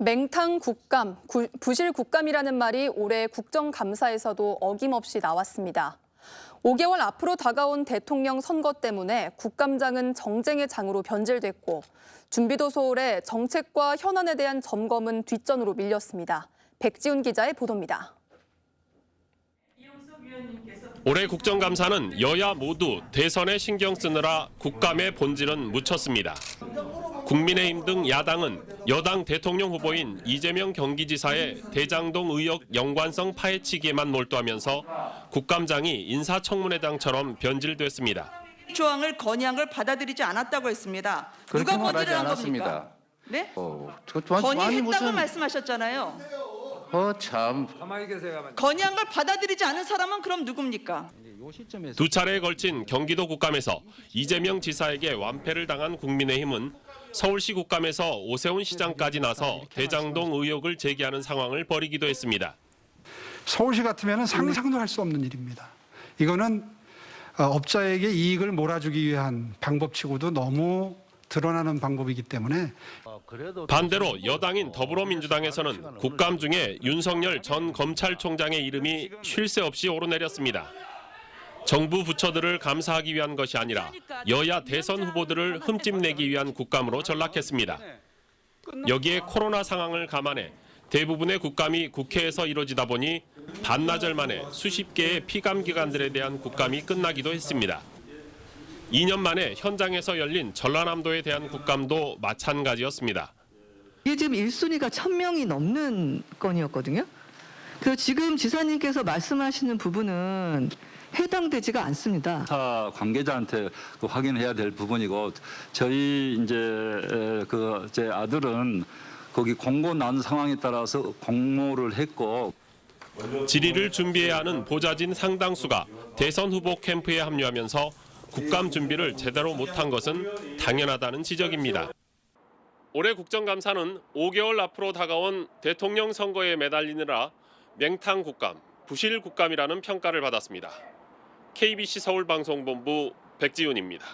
맹탕 국감, 부실 국감이라는 말이 올해 국정감사에서도 어김없이 나왔습니다. 5개월 앞으로 다가온 대통령 선거 때문에 국감장은 정쟁의 장으로 변질됐고 준비도 소홀해 정책과 현안에 대한 점검은 뒷전으로 밀렸습니다. 백지훈 기자의 보도입니다. 올해 국정감사는 여야 모두 대선에 신경 쓰느라 국감의 본질은 묻혔습니다. 국민의힘 등 야당은 여당 대통령 후보인 이재명 경기지사의 대장동 의혹 연관성 파헤치기에만 몰두하면서 국감장이 인사청문회장처럼 변질됐습니다. 조항을 건의한 받아들이지 않았다고 했습니다. 그렇게 누가 말하지 건의를 한 않았습니다. 겁니까? 네? 아니 건의했다고 무슨 말씀하셨잖아요. 참 건의한 걸 받아들이지 않은 사람은 그럼 누굽니까? 두 차례에 걸친 경기도 국감에서 이재명 지사에게 완패를 당한 국민의힘은 서울시 국감에서 오세훈 시장까지 나서 대장동 의혹을 제기하는 상황을 벌이기도 했습니다. 서울시 같으면 상상도 할 수 없는 일입니다. 이거는 업자에게 이익을 몰아주기 위한 방법치고도 너무 드러나는 방법이기 때문에 반대로 여당인 더불어민주당에서는 국감 중에 윤석열 전 검찰총장의 이름이 쉴 새 없이 오르내렸습니다. 정부 부처들을 감사하기 위한 것이 아니라 여야 대선 후보들을 흠집내기 위한 국감으로 전락했습니다. 여기에 코로나 상황을 감안해 대부분의 국감이 국회에서 이뤄지다 보니 반나절 만에 수십 개의 피감 기관들에 대한 국감이 끝나기도 했습니다. 2년 만에 현장에서 열린 전라남도에 대한 국감도 마찬가지였습니다. 이게 지금 1순위가 1000명이 넘는 건이었거든요. 그래서 지금 지사님께서 말씀하시는 부분은 해당되지가 않습니다. 타 관계자한테 확인해야 될 부분이고 저희 제 아들은 거기 공고 난 상황에 따라서 공모를 했고 질의를 준비해야 하는 보좌진 상당수가 대선 후보 캠프에 합류하면서 국감 준비를 제대로 못한 것은 당연하다는 지적입니다. 올해 국정감사는 5개월 앞으로 다가온 대통령 선거에 매달리느라 맹탕 국감, 부실 국감이라는 평가를 받았습니다. KBC 서울방송본부 백지훈입니다.